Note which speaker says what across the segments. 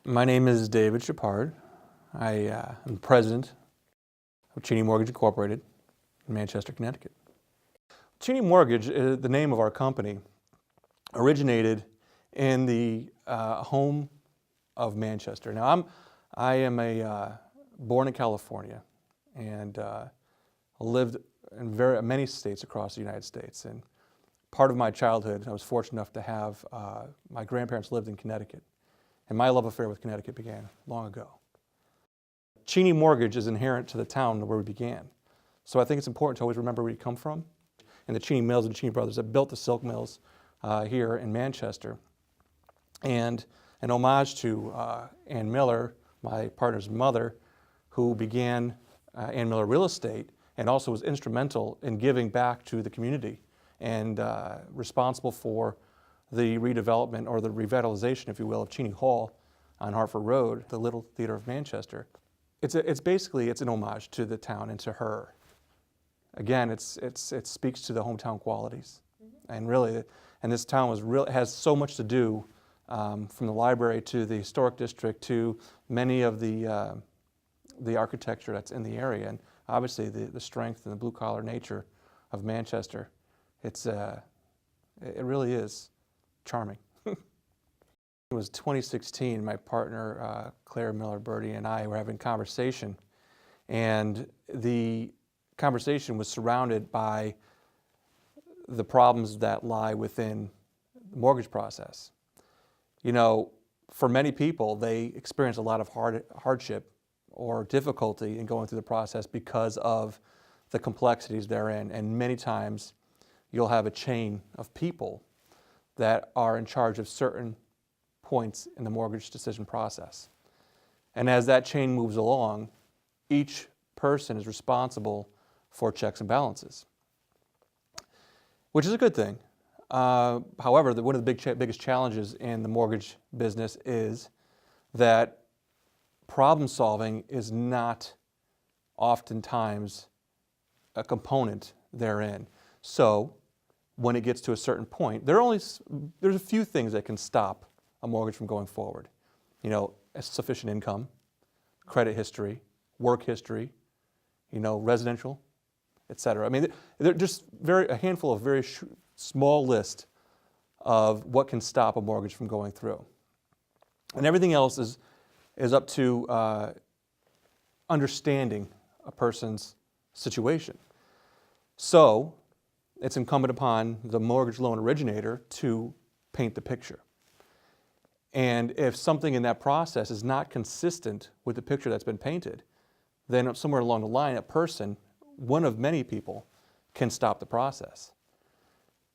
Speaker 1: My name is David Shepard. I am president of Cheney Mortgage Incorporated in Manchester, Connecticut. Cheney Mortgage, the name of our company, originated in the home of Manchester. Now, I am born in California and lived in many states across the United States. And part of my childhood, I was fortunate enough to have my grandparents lived in Connecticut. And my love affair with Connecticut began long ago. Cheney Mortgage is inherent to the town where we began. So I think it's important to always remember where you come from. And the Cheney Mills and Cheney brothers that built the silk mills here in Manchester. And an homage to Ann Miller, my partner's mother, who began Ann Miller Real Estate and also was instrumental in giving back to the community and responsible for the redevelopment or the revitalization, if you will, of Cheney Hall on Hartford Road, the Little Theater of Manchester. It's basically an homage to the town and to her. Again, it speaks to the hometown qualities, and really, and this town has so much to do, from the library to the historic district to many of the architecture that's in the area, and obviously the strength and the blue collar nature of Manchester. It really is charming. It was 2016, my partner Claire Miller-Birdie and I were having a conversation, and the conversation was surrounded by the problems that lie within the mortgage process. You know, for many people, they experience a lot of hardship or difficulty in going through the process because of the complexities therein, and many times you'll have a chain of people that are in charge of certain points in the mortgage decision process. And as that chain moves along, each person is responsible for checks and balances, which is a good thing. However, one of the biggest challenges in the mortgage business is that problem solving is not oftentimes a component therein. So when it gets to a certain point, there's a few things that can stop a mortgage from going forward. You know, sufficient income, credit history, work history, residential, etc. I mean, they're just a handful of very small list of what can stop a mortgage from going through. And everything else is up to understanding a person's situation. So it's incumbent upon the mortgage loan originator to paint the picture. And if something in that process is not consistent with the picture that's been painted, then somewhere along the line, a person, one of many people, can stop the process.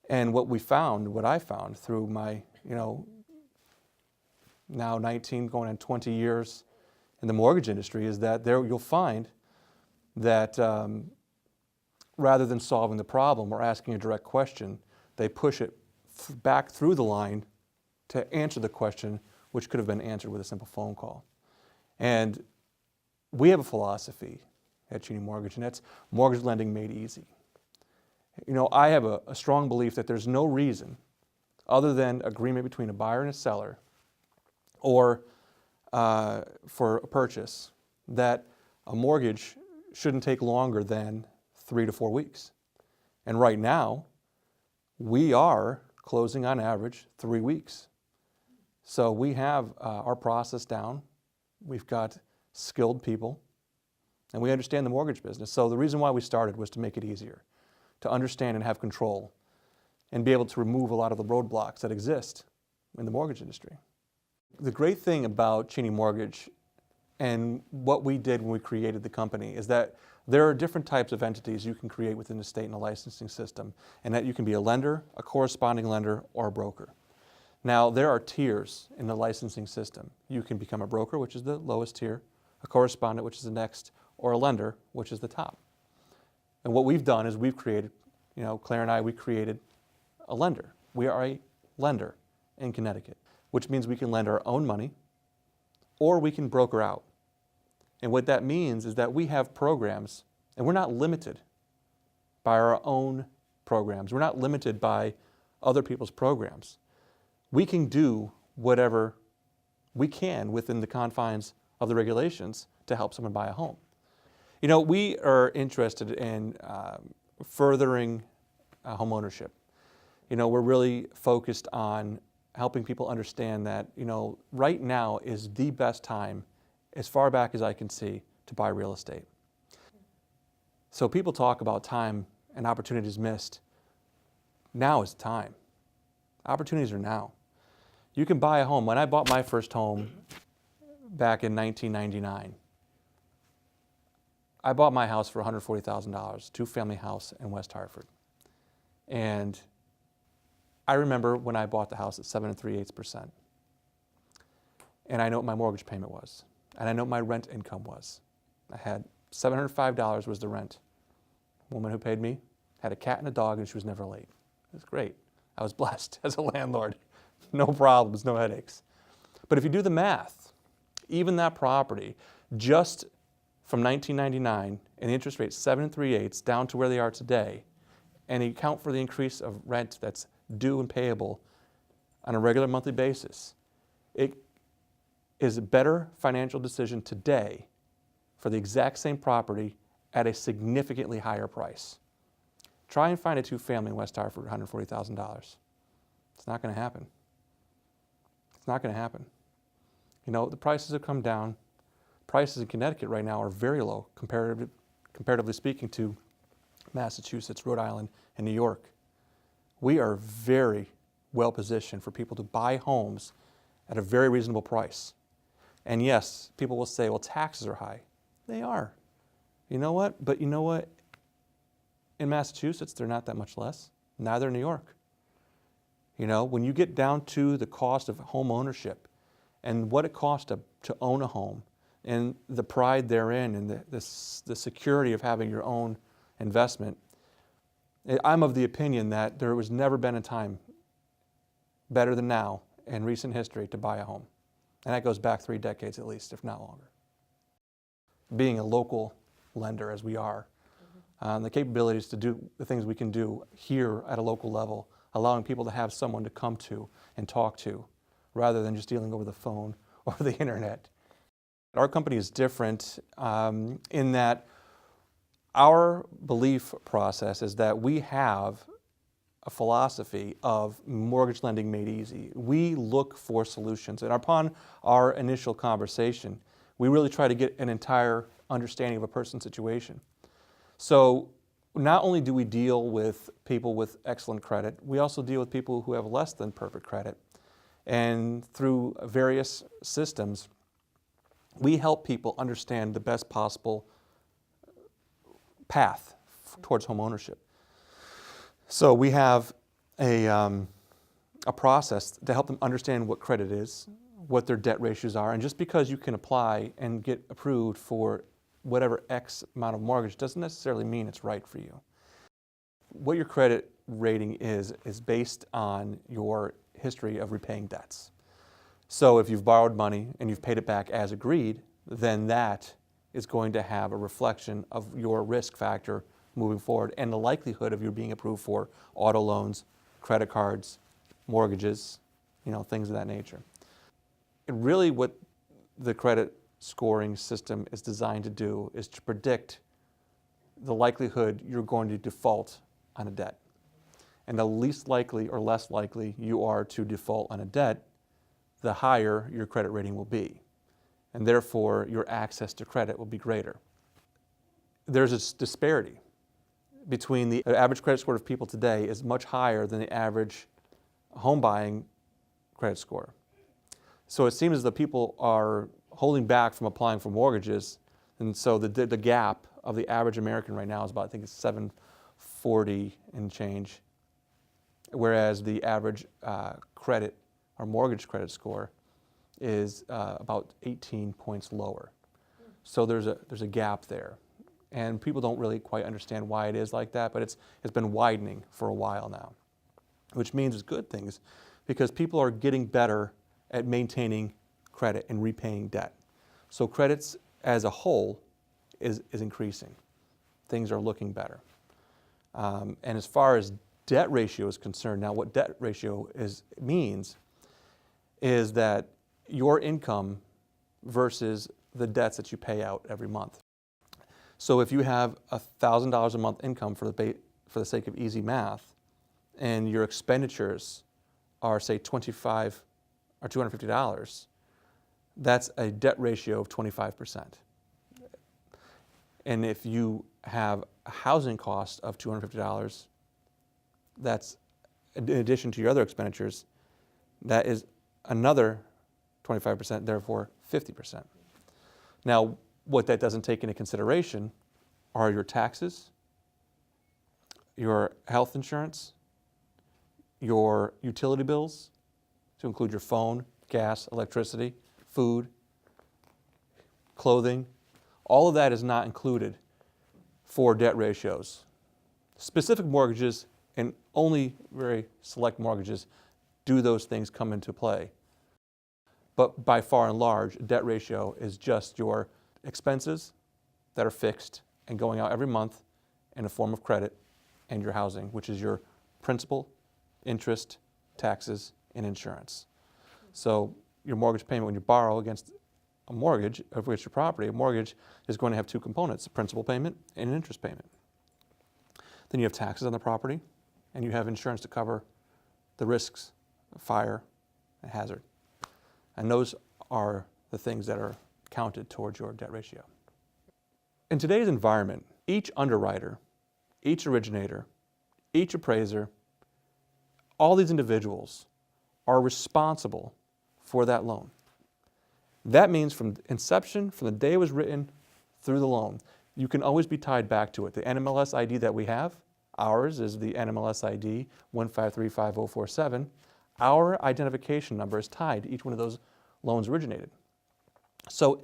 Speaker 1: And what I found through my, now 19 going on 20 years in the mortgage industry is that you'll find that rather than solving the problem or asking a direct question, they push it back through the line to answer the question, which could have been answered with a simple phone call. And we have a philosophy at Cheney Mortgage, and that's mortgage lending made easy. I have a strong belief that there's no reason other than agreement between a buyer and a seller or for a purchase that a mortgage shouldn't take longer than 3 to 4 weeks. And right now, we are closing on average 3 weeks. So we have our process down. We've got skilled people, and we understand the mortgage business. So the reason why we started was to make it easier, to understand and have control, and be able to remove a lot of the roadblocks that exist in the mortgage industry. The great thing about Cheney Mortgage and what we did when we created the company is that there are different types of entities you can create within the state and the licensing system, and that you can be a lender, a corresponding lender, or a broker. Now, there are tiers in the licensing system. You can become a broker, which is the lowest tier, a correspondent, which is the next, or a lender, which is the top. And what we've done is we've created, Claire and I, we created a lender. We are a lender in Connecticut, which means we can lend our own money or we can broker out. And what that means is that we have programs, and we're not limited by our own programs. We're not limited by other people's programs. We can do whatever we can within the confines of the regulations to help someone buy a home. You know, we are interested in furthering home ownership. You know, we're really focused on helping people understand that, you know, right now is the best time, as far back as I can see, to buy real estate. So people talk about time and opportunities missed. Now is the time. Opportunities are now. You can buy a home. When I bought my first home back in 1999, I bought my house for $140,000, two-family house in West Hartford. And I remember when I bought the house at 7 3/8%. And I know what my mortgage payment was. And I know what my rent income was. I had $705 was the rent. The woman who paid me had a cat and a dog, and she was never late. It was great. I was blessed as a landlord. No problems, no headaches. But if you do the math, even that property, just from 1999, and the interest rate 7 3/8 down to where they are today, and you account for the increase of rent that's due and payable on a regular monthly basis, it is a better financial decision today for the exact same property at a significantly higher price. Try and find a two-family in West Hartford for $140,000. It's not going to happen. It's not going to happen. You know, the prices have come down. Prices in Connecticut right now are very low, comparatively speaking to Massachusetts, Rhode Island, and New York. We are very well positioned for people to buy homes at a very reasonable price. And yes, people will say, well, taxes are high. They are. You know what? But you know what? In Massachusetts, they're not that much less. Neither in New York. You know, when you get down to the cost of home ownership and what it costs to own a home and the pride therein and the security of having your own investment, I'm of the opinion that there has never been a time better than now in recent history to buy a home. And that goes back 3 decades at least, if not longer. Being a local lender as we are, the capabilities to do the things we can do here at a local level, allowing people to have someone to come to and talk to rather than just dealing over the phone or the internet. Our company is different in that our belief process is that we have a philosophy of mortgage lending made easy. We look for solutions, and upon our initial conversation, we really try to get an entire understanding of a person's situation. So not only do we deal with people with excellent credit, we also deal with people who have less than perfect credit. And through various systems, we help people understand the best possible path towards home ownership. So we have a process to help them understand what credit is, what their debt ratios are, and just because you can apply and get approved for whatever X amount of mortgage doesn't necessarily mean it's right for you. What your credit rating is based on your history of repaying debts. So if you've borrowed money and you've paid it back as agreed, then that is going to have a reflection of your risk factor moving forward and the likelihood of you being approved for auto loans, credit cards, mortgages, you know, things of that nature. And really what the credit scoring system is designed to do is to predict the likelihood you're going to default on a debt. And the least likely or less likely you are to default on a debt, the higher your credit rating will be. And therefore, your access to credit will be greater. There's a disparity between the average credit score of people today is much higher than the average home buying credit score. So it seems as though people are holding back from applying for mortgages, and so the gap of the average American right now is about, I think it's 740 and change, whereas the average credit or mortgage credit score is about 18 points lower. So there's a gap there, and people don't really quite understand why it is like that, but it's been widening for a while now, which means it's good things because people are getting better at maintaining credit and repaying debt. So credits as a whole is increasing. Things are looking better. And as far as debt ratio is concerned, now what debt ratio means is that your income versus the debts that you pay out every month. So if you have $1,000 a month income for the sake of easy math, and your expenditures are, say, $25 or $250, that's a debt ratio of 25%. And if you have a housing cost of $250, that's in addition to your other expenditures, that is another 25%, therefore 50%. Now, what that doesn't take into consideration are your taxes, your health insurance, your utility bills, to include your phone, gas, electricity, food, clothing. All of that is not included for debt ratios. Specific mortgages and only very select mortgages do those things come into play. But by far and large, debt ratio is just your expenses that are fixed and going out every month in a form of credit, and your housing, which is your principal, interest, taxes, and insurance. So your mortgage payment, when you borrow against a mortgage, against your property, a mortgage is going to have two components, a principal payment and an interest payment. Then you have taxes on the property, and you have insurance to cover the risks of fire and hazard. And those are the things that are counted towards your debt ratio. In today's environment, each underwriter, each originator, each appraiser, all these individuals are responsible for that loan. That means from inception, from the day it was written through the loan, you can always be tied back to it. The NMLS ID that we have, ours is the NMLS ID 1535047. Our identification number is tied to each one of those loans originated. So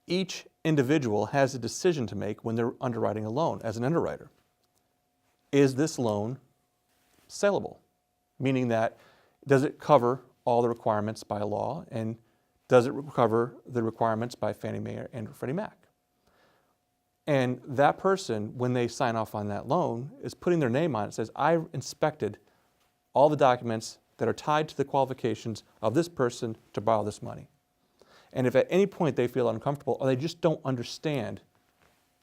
Speaker 1: each individual has a decision to make when they're underwriting a loan as an underwriter. Is this loan saleable? Meaning that, does it cover all the requirements by law, and does it cover the requirements by Fannie Mae and Freddie Mac? And that person, when they sign off on that loan, is putting their name on it. It says, I inspected all the documents that are tied to the qualifications of this person to borrow this money. And if at any point they feel uncomfortable or they just don't understand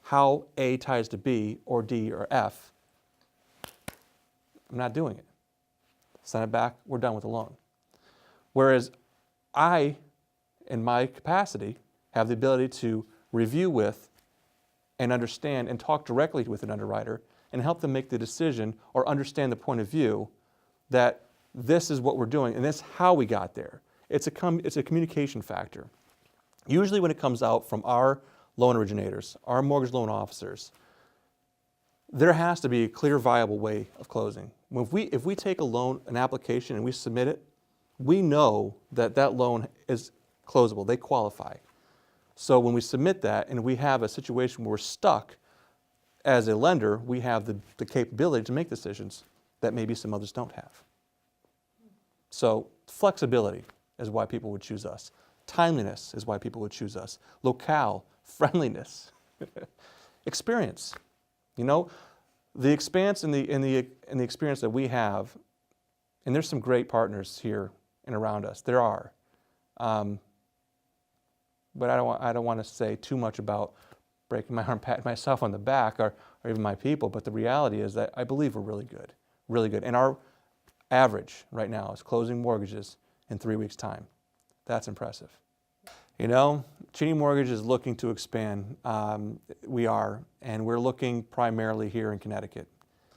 Speaker 1: how A ties to B or D or F, I'm not doing it. Send it back, we're done with the loan. Whereas I, in my capacity, have the ability to review with and understand and talk directly with an underwriter and help them make the decision or understand the point of view that this is what we're doing and this is how we got there. It's a communication factor. Usually when it comes out from our loan originators, our mortgage loan officers, there has to be a clear, viable way of closing. If we take a loan, an application, and we submit it, we know that that loan is closable. They qualify. So when we submit that and we have a situation where we're stuck, as a lender, we have the capability to make decisions that maybe some others don't have. So flexibility is why people would choose us. Timeliness is why people would choose us. Locale, friendliness, experience. You know, the expanse and the experience that we have, and there's some great partners here and around us. There are, but I don't want to say too much about breaking my arm, patting myself on the back, or even my people. But the reality is that I believe we're really good, really good. And our average right now is closing mortgages in 3 weeks' time. That's impressive. You know, Cheney Mortgage is looking to expand. We are, and we're looking primarily here in Connecticut.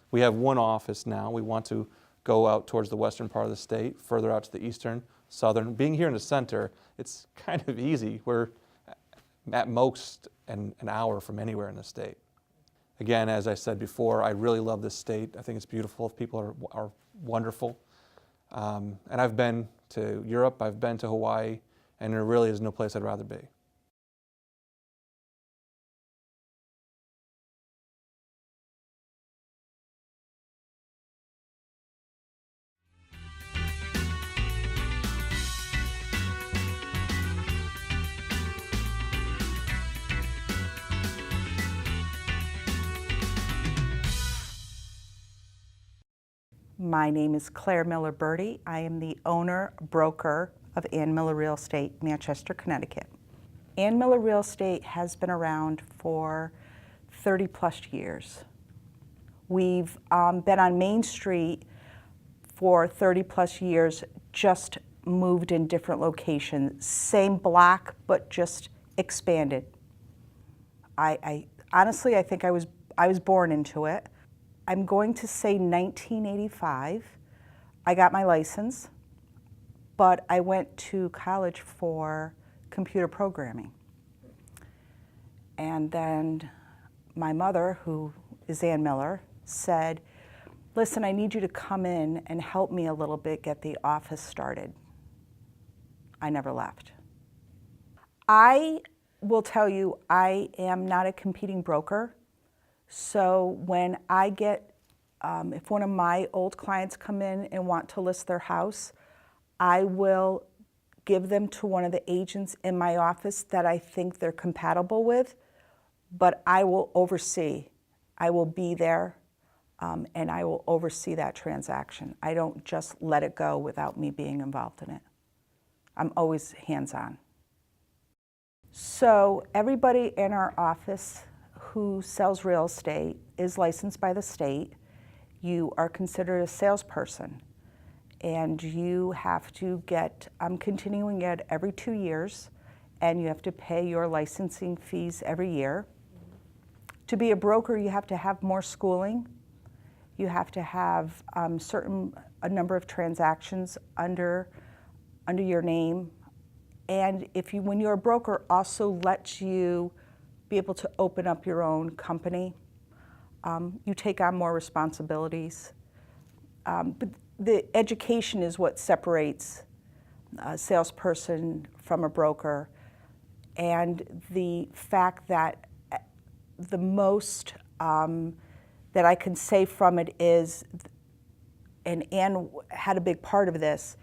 Speaker 1: We have one office now. We want to go out towards the western part of the state, further out to the eastern, southern. Being here in the center, it's kind of easy. We're at most an hour from anywhere in the state. Again, as I said before, I really love this state. I think it's beautiful. People are wonderful. And I've been to Europe, I've been to Hawaii, and there really is no place I'd rather be.
Speaker 2: My name is Claire Miller Birdie. I am the owner, broker of Ann Miller Real Estate, Manchester, Connecticut. Ann Miller Real Estate has been around for 30 plus years. We've been on Main Street for 30 plus years, just moved in different locations. Same block, but just expanded. I honestly, I think I was born into it. I'm going to say 1985. I got my license, but I went to college for computer programming. And then my mother, who is Ann Miller, said, listen, I need you to come in and help me a little bit get the office started. I never left. I will tell you, I am not a competing broker. So when I get, if one of my old clients come in and want to list their house, I will give them to one of the agents in my office that I think they're compatible with, but I will oversee. I will be there, and I will oversee that transaction. I don't just let it go without me being involved in it. I'm always hands-on. So everybody in our office who sells real estate is licensed by the state. You are considered a salesperson, and you have to get continuing ed every 2 years, and you have to pay your licensing fees every year. To be a broker, you have to have more schooling. You have to have a number of transactions under your name. And when you're a broker, also lets you be able to open up your own company. You take on more responsibilities. But the education is what separates a salesperson from a broker. And the fact that the most that I can say from it is, and Ann had a big part of this,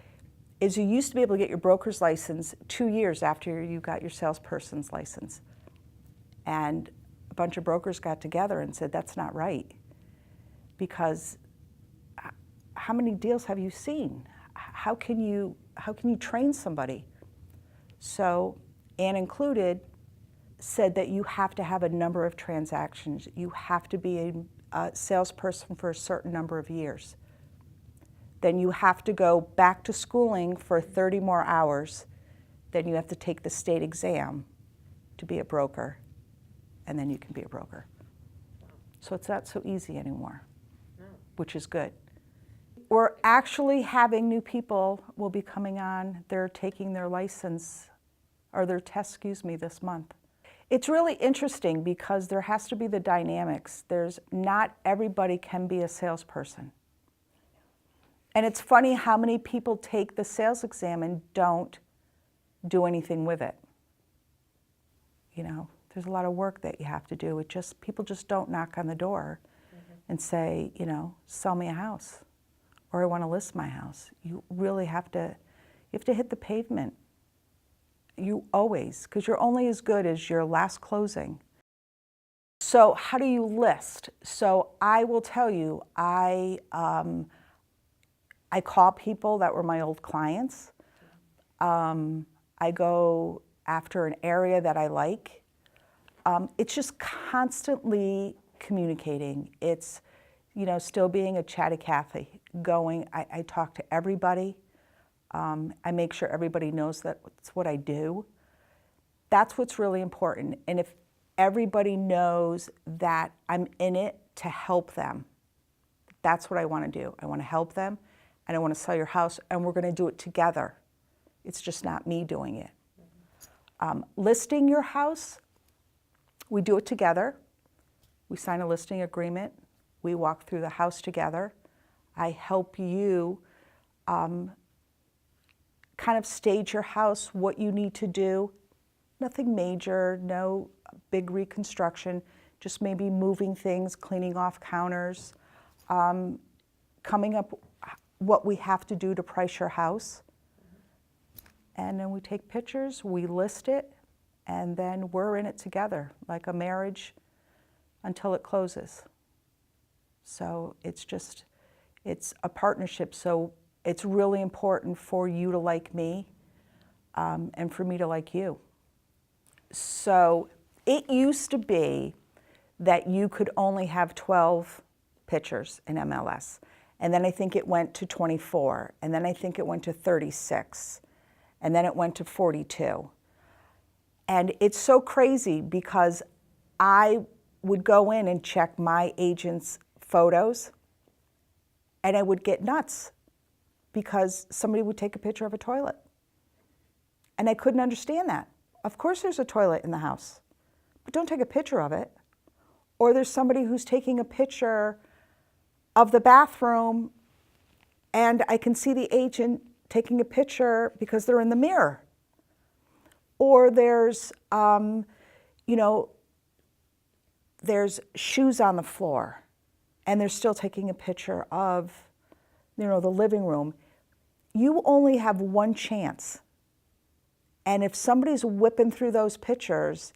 Speaker 2: is you used to be able to get your broker's license 2 years after you got your salesperson's license. And a bunch of brokers got together and said, that's not right. Because how many deals have you seen? How can you train somebody? So Ann included said that you have to have a number of transactions. You have to be a salesperson for a certain number of years. Then you have to go back to schooling for 30 more hours. Then you have to take the state exam to be a broker, and then you can be a broker. So it's not so easy anymore, which is good. We're actually having new people will be coming on. They're taking their license, or their test, this month. It's really interesting because there has to be the dynamics. Not everybody can be a salesperson. And it's funny how many people take the sales exam and don't do anything with it. There's a lot of work that you have to do. People just don't knock on the door and say, sell me a house, or I want to list my house. You really have to hit the pavement. You always, because you're only as good as your last closing. So how do you list? So I will tell you, I call people that were my old clients. I go after an area that I like. It's just constantly communicating. It's, still being a chatty Cathy, I talk to everybody. I make sure everybody knows that it's what I do. That's what's really important. And if everybody knows that I'm in it to help them, that's what I want to do. I want to help them, and I want to sell your house, and we're going to do it together. It's just not me doing it. Listing your house, we do it together. We sign a listing agreement. We walk through the house together. I help you kind of stage your house, what you need to do. Nothing major, no big reconstruction, just maybe moving things, cleaning off counters, coming up what we have to do to price your house. And then we take pictures, we list it, and then we're in it together, like a marriage until it closes. So it's a partnership. So it's really important for you to like me. and for me to like you. So it used to be that you could only have 12 pitchers in MLS. And then I think it went to 24. And then I think it went to 36. And then it went to 42. And it's so crazy because I would go in and check my agent's photos and I would get nuts because somebody would take a picture of a toilet. And I couldn't understand that. Of course there's a toilet in the house, but don't take a picture of it. Or there's somebody who's taking a picture of the bathroom and I can see the agent taking a picture because they're in the mirror. Or there's, there's shoes on the floor and they're still taking a picture of, the living room. You only have one chance. And if somebody's whipping through those pictures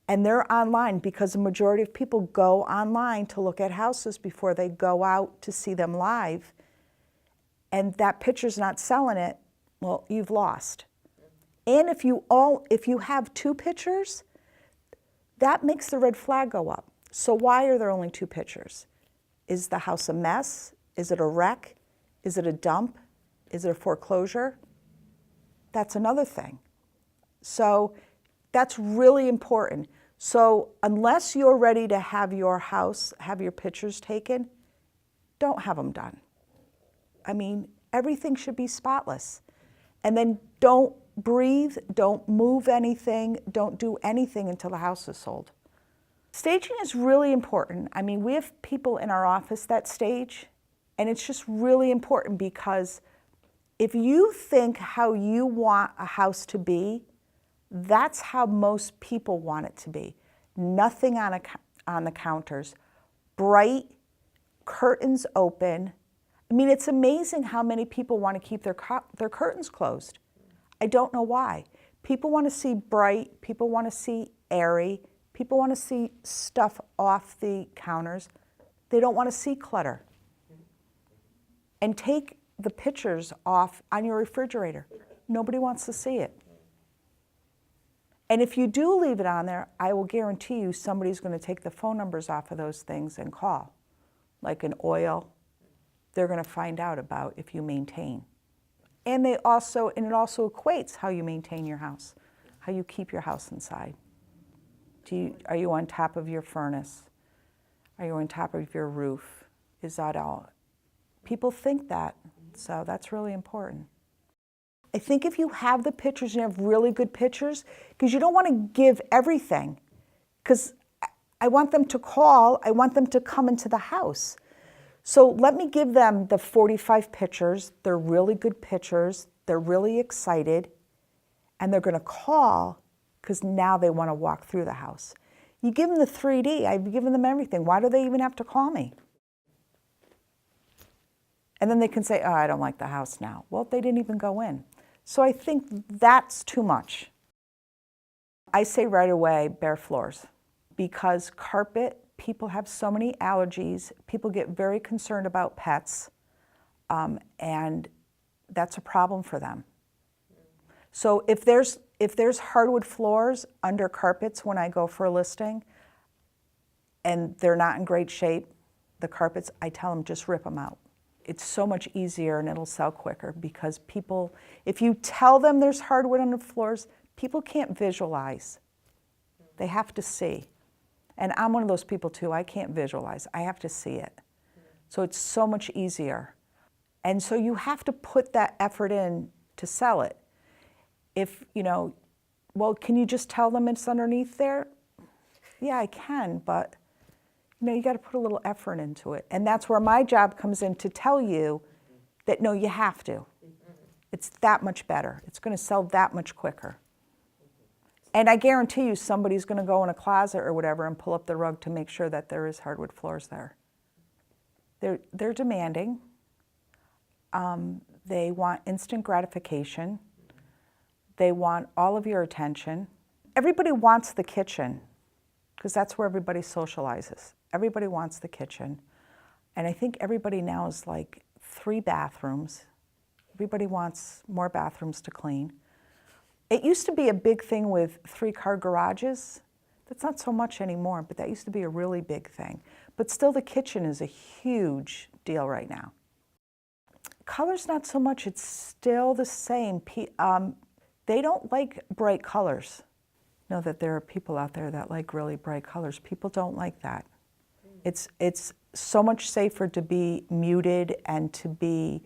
Speaker 2: and they're online, because the majority of people go online to look at houses before they go out to see them live, and that picture's not selling it, well, you've lost. And if you have two pictures, that makes the red flag go up. So why are there only two pictures? Is the house a mess? Is it a wreck? Is it a dump? Is it a foreclosure? That's another thing. So that's really important. So unless you're ready to have your house, have your pictures taken, don't have them done. I mean, everything should be spotless. And then don't breathe, don't move anything, don't do anything until the house is sold. Staging is really important. I mean, we have people in our office that stage, and it's just really important because if you think how you want a house to be, that's how most people want it to be. Nothing on the counters, bright, curtains open. I mean, it's amazing how many people want to keep their curtains closed. I don't know why. People want to see bright, people want to see airy, people want to see stuff off the counters. They don't want to see clutter. And take the pictures off on your refrigerator. Nobody wants to see it. And if you do leave it on there, I will guarantee you somebody's going to take the phone numbers off of those things and call. Like an oil, they're going to find out about if you maintain. And it also equates how you maintain your house, how you keep your house inside. Are you on top of your furnace? Are you on top of your roof? Is that all? People think that, so that's really important. I think if you have the pictures and you have really good pictures, because you don't want to give everything, because I want them to call, I want them to come into the house. So let me give them the 45 pictures. They're really good pictures. They're really excited. And they're going to call because now they want to walk through the house. You give them the 3D. I've given them everything. Why do they even have to call me? And then they can say, oh, I don't like the house now. Well, they didn't even go in. So I think that's too much. I say right away, bare floors. Because carpet, people have so many allergies, people get very concerned about pets, and that's a problem for them. So if there's hardwood floors under carpets when I go for a listing, and they're not in great shape, the carpets, I tell them just rip them out. It's so much easier and it'll sell quicker because people, if you tell them there's hardwood on the floors, people can't visualize. They have to see. And I'm one of those people too, I can't visualize, I have to see it. So it's so much easier. And so you have to put that effort in to sell it. If, well, can you just tell them it's underneath there? Yeah, I can, but you got to put a little effort into it. And that's where my job comes in to tell you that no, you have to. It's that much better. It's going to sell that much quicker. And I guarantee you somebody's going to go in a closet or whatever and pull up the rug to make sure that there is hardwood floors there. They're demanding. They want instant gratification. They want all of your attention. Everybody wants the kitchen because that's where everybody socializes. Everybody wants the kitchen. And I think everybody now is like 3 bathrooms. Everybody wants more bathrooms to clean. It used to be a big thing with 3-car garages. That's not so much anymore, but that used to be a really big thing. But still, the kitchen is a huge deal right now. Color's not so much, it's still the same. They don't like bright colors. Know that there are people out there that like really bright colors. People don't like that. It's so much safer to be muted and to be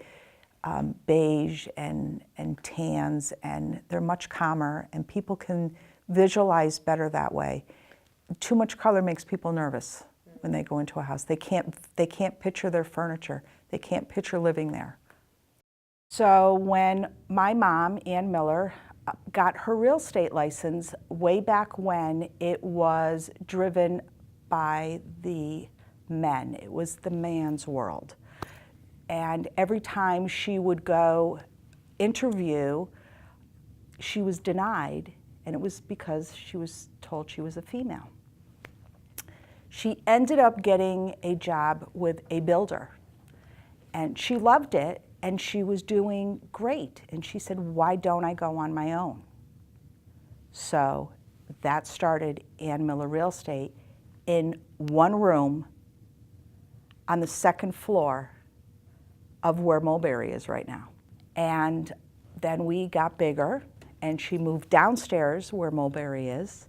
Speaker 2: beige and tans, and they're much calmer, and people can visualize better that way. Too much color makes people nervous when they go into a house. They can't picture their furniture. They can't picture living there. So when my mom, Ann Miller, got her real estate license way back when, it was driven by the men. It was the man's world. And every time she would go interview, she was denied, and it was because she was told she was a female. She ended up getting a job with a builder, and she loved it, and she was doing great. And she said, why don't I go on my own? So that started Ann Miller Real Estate in one room on the second floor of where Mulberry is right now. And then we got bigger, and she moved downstairs where Mulberry is,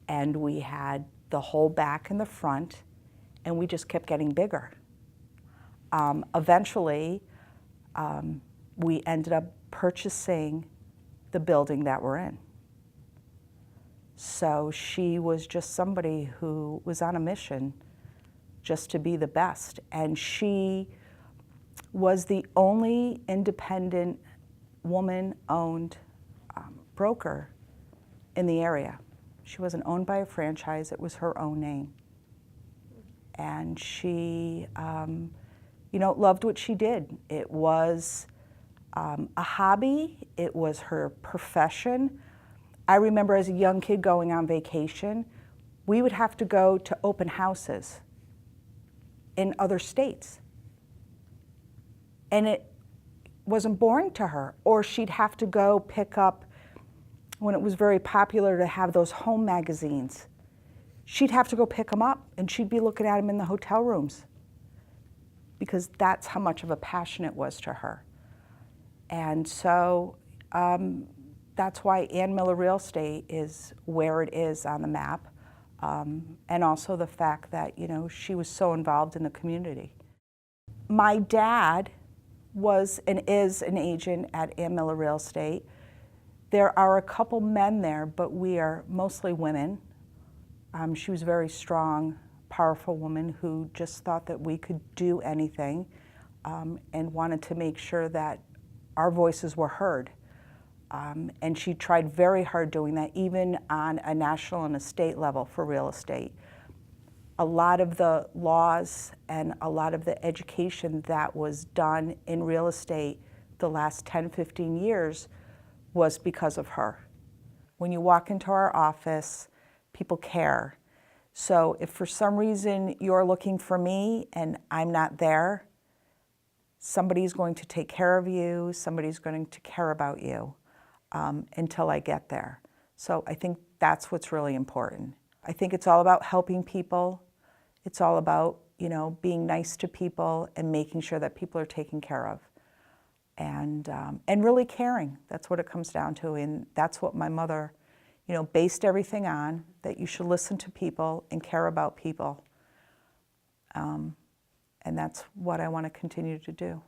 Speaker 2: and we had the whole back and the front, and we just kept getting bigger. Eventually, we ended up purchasing the building that we're in. So she was just somebody who was on a mission just to be the best. And she was the only independent woman-owned broker in the area. She wasn't owned by a franchise, it was her own name. And she loved what she did. It was a hobby, it was her profession. I remember as a young kid going on vacation, we would have to go to open houses in other states. And it wasn't boring to her. Or she'd have to go pick up, when it was very popular to have those home magazines, she'd have to go pick them up, and she'd be looking at them in the hotel rooms, because that's how much of a passion it was to her. And so that's why Ann Miller Real Estate is where it is on the map, and also the fact that she was so involved in the community. My dad was and is an agent at Ann Miller Real Estate. There are a couple men there, but we are mostly women. She was a very strong, powerful woman who just thought that we could do anything, and wanted to make sure that our voices were heard. And she tried very hard doing that, even on a national and a state level for real estate. A lot of the laws and a lot of the education that was done in real estate the last 10, 15 years was because of her. When you walk into our office, people care. So if for some reason you're looking for me and I'm not there, somebody's going to take care of you, somebody's going to care about you until I get there. So I think that's what's really important. I think it's all about helping people. It's all about, being nice to people and making sure that people are taken care of. And really caring. That's what it comes down to. And that's what my mother, based everything on, that you should listen to people and care about people. And that's what I want to continue to do.